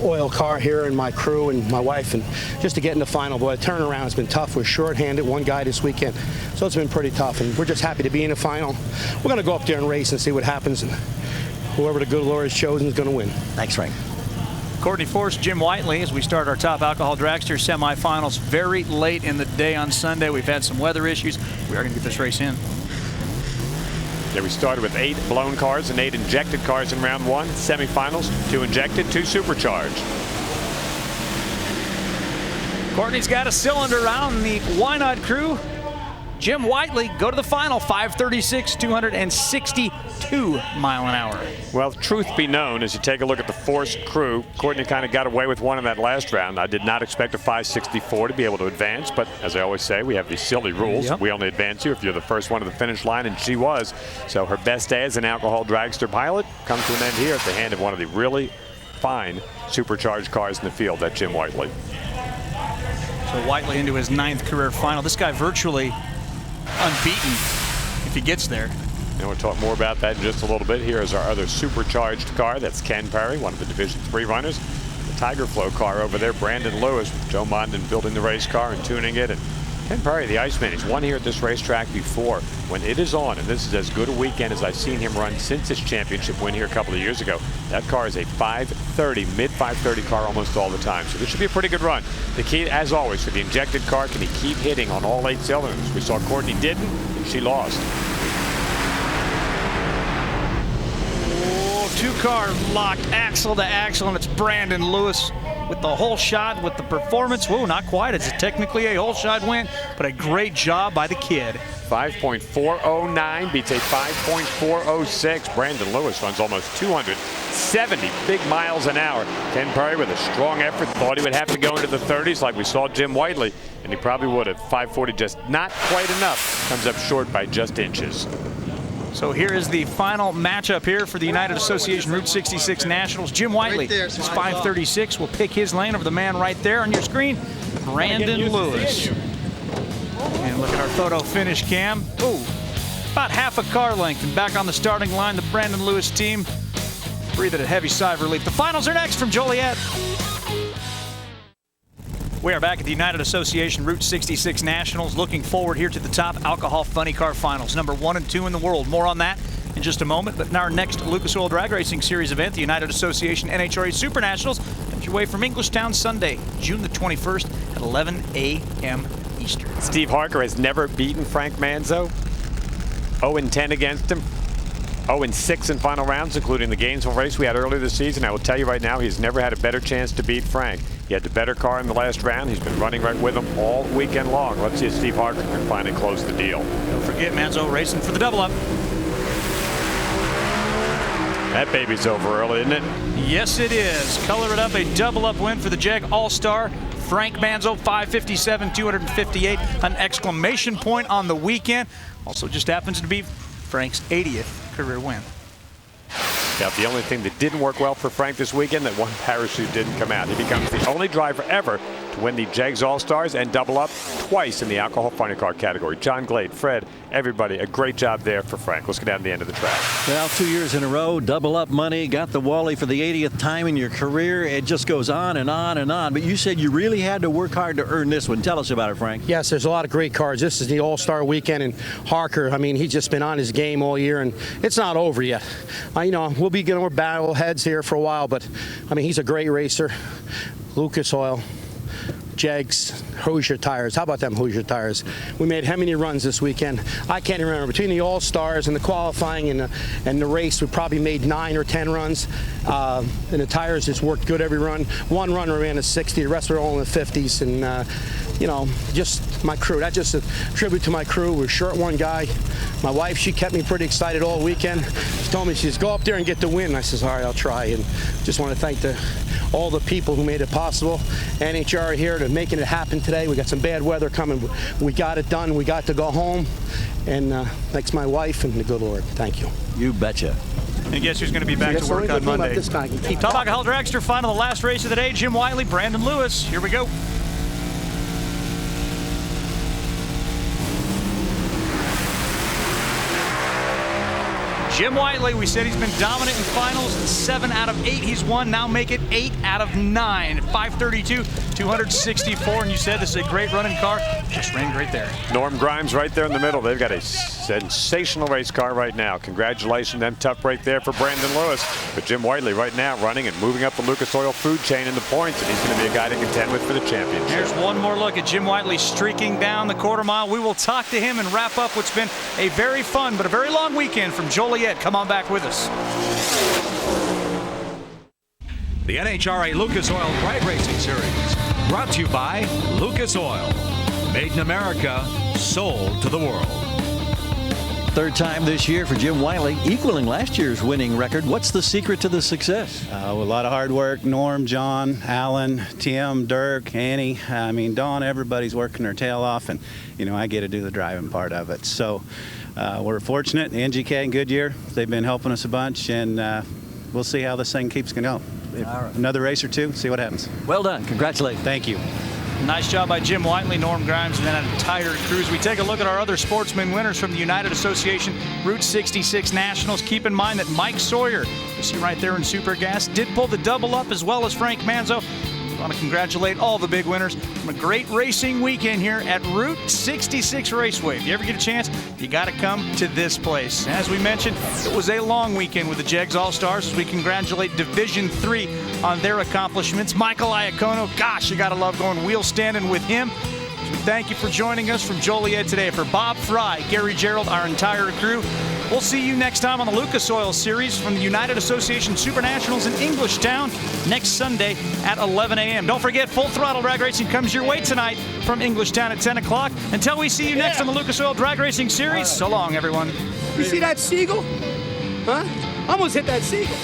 Oil car here and my crew and my wife, and just to get in the final, boy, the turnaround has been tough. We're short-handed, one guy this weekend. So it's been pretty tough, and we're just happy to be in the final. We're going to go up there and race and see what happens, and whoever the good Lord has chosen is going to win. Thanks, Frank. Courtney Force, Jim Whiteley, as we start our top alcohol dragster semifinals very late in the day on Sunday. We've had some weather issues. We are going to get this race in. Yeah, we started with 8 blown cars and 8 injected cars in round 1. Semifinals, 2 injected, 2 supercharged. Courtney's got a cylinder around the Why Not crew. Jim Whiteley go to the final, 536, 262 mile an hour. Well, truth be known, as you take a look at the Force crew, Courtney kind of got away with one in that last round. I did not expect a 564 to be able to advance, but as I always say, we have these silly rules. Yep. We only advance you if you're the first one to the finish line, and she was. So her best day as an alcohol dragster pilot comes to an end here at the hand of one of the really fine supercharged cars in the field, that Jim Whiteley. So Whiteley into his 9th career final. This guy virtually unbeaten if he gets there. And we'll talk more about that in just a little bit. Here is our other supercharged car. That's Ken Perry, one of the Division 3 runners. The Tiger Flow car over there, Brandon Lewis, with Joe Mondin building the race car and tuning it. And Ken Perry, the Iceman, he's won here at this racetrack before. When it is on, and this is as good a weekend as I've seen him run since his championship win here a couple of years ago, that car is a 530, mid-530 car almost all the time. So this should be a pretty good run. The key, as always, for the injected car, can he keep hitting on all 8 cylinders? We saw Courtney didn't, and she lost. Oh, 2-car locked axle to axle, and it's Brandon Lewis with the whole shot, with the performance. Whoa, not quite. It's technically a whole shot win, but a great job by the kid. 5.409 beats a 5.406. Brandon Lewis runs almost 270 big miles an hour. Ken Perry with a strong effort, thought he would have to go into the 30s like we saw Jim Whiteley, and he probably would have. 540 just not quite enough. Comes up short by just inches. So here is the final matchup here for the United Association Route 66 Nationals. Jim Whiteley is 536. Will pick his lane over the man right there on your screen, Brandon Lewis. And look at our photo finish cam. Oh, about half a car length. And back on the starting line, the Brandon Lewis team breathing a heavy sigh of relief. The finals are next from Joliet. We are back at the United Association Route 66 Nationals, looking forward here to the top alcohol funny car finals, number 1 and 2 in the world. More on that in just a moment. But in our next Lucas Oil Drag Racing Series event, the United Association NHRA Super Nationals, comes your way from Englishtown Sunday, June the 21st at 11 a.m. Eastern. Steve Harker has never beaten Frank Manzo. 0-10 against him. 0-6 in final rounds, including the Gainesville race we had earlier this season. I will tell you right now, he's never had a better chance to beat Frank. He had the better car in the last round. He's been running right with him all weekend long. Let's see if Steve Harker can finally close the deal. Don't forget, Manzo racing for the double-up. That baby's over early, isn't it? Yes, it is. Color it up, a double-up win for the JegsAllStar. Frank Manzo, 557, 258, an exclamation point on the weekend. Also just happens to be Frank's 80th career win. Yeah, the only thing that didn't work well for Frank this weekend, that one parachute didn't come out. He becomes the only driver ever to to win the Jegs All-Stars and double up twice in the alcohol funny car category. John Glade, Fred, everybody, a great job there for Frank. Let's go down to the end of the track. Well, 2 years in a row, double up money, got the Wally for the 80th time in your career. It just goes on and on and on. But you said you really had to work hard to earn this one. Tell us about it, Frank. Yes, there's a lot of great cars. This is the All-Star weekend, and Harker, I mean, he's just been on his game all year, and it's not over yet. You know, we'll be getting our battle heads here for a while, but, I mean, he's a great racer. Lucas Oil, Jegs, Hoosier tires. How about them Hoosier tires? We made how many runs this weekend? I can't remember. Between the All-Stars and the qualifying and the race, we probably made 9 or 10 runs. And the tires just worked good every run. One run we ran a 60. The rest were all in the 50s. And, you know, just my crew. That's just a tribute to my crew. We're short one guy. My wife, she kept me pretty excited all weekend. She told me, she says, go up there and get the win. I says, all right, I'll try. And just want to thank all the people who made it possible. NHRA here to making it happen today. We got some bad weather coming. We got it done. We got to go home. And thanks my wife and the good Lord. Thank you. You betcha. And guess who's going to be back to work on Monday? Top Alcohol Dragster final, the last race of the day. Jim Wiley, Brandon Lewis. Here we go. Jim Whiteley, we said he's been dominant in finals. 7 out of 8 he's won. Now make it 8 out of 9. 532, 264. And you said this is a great running car. Just ran great there. Norm Grimes right there in the middle. They've got a sensational race car right now. Congratulations, them tough right there for Brandon Lewis. But Jim Whiteley right now running and moving up the Lucas Oil food chain in the points. And he's going to be a guy to contend with for the championship. Here's one more look at Jim Whiteley streaking down the quarter mile. We will talk to him and wrap up what's been a very fun but a very long weekend from Joliet. Come on back with us. The NHRA Lucas Oil Drag Racing Series, brought to you by Lucas Oil. Made in America, sold to the world. Third time this year for Jim Wiley, equaling last year's winning record. What's the secret to the success? A lot of hard work. Norm, John, Alan, Tim, Dirk, Annie. I mean, Dawn, everybody's working their tail off, and, you know, I get to do the driving part of it. So we're fortunate. NGK and Goodyear, they've been helping us a bunch, and we'll see how this thing keeps going. Right. Another race or two, see what happens. Well done. Congratulations. Thank you. Nice job by Jim Whiteley, Norm Grimes, and then an entire cruise. We take a look at our other sportsman winners from the United Association Route 66 Nationals. Keep in mind that Mike Sawyer, you see right there in Super Gas, did pull the double up as well as Frank Manzo. I want to congratulate all the big winners from a great racing weekend here at Route 66 Raceway. If you ever get a chance, you got to come to this place. As we mentioned, it was a long weekend with the Jegs All-Stars as we congratulate Division 3 on their accomplishments. Michael Iacono, gosh, you got to love going wheel standing with him. So thank you for joining us from Joliet today. For Bob Fry, Gary Gerald, our entire crew, we'll see you next time on the Lucas Oil Series from the United Association Super Nationals in Englishtown next Sunday at 11 a.m. Don't forget, Full Throttle Drag Racing comes your way tonight from Englishtown at 10 o'clock. Until we see you next on the Lucas Oil Drag Racing Series, so long, everyone. You see that seagull? Huh? Almost hit that seagull.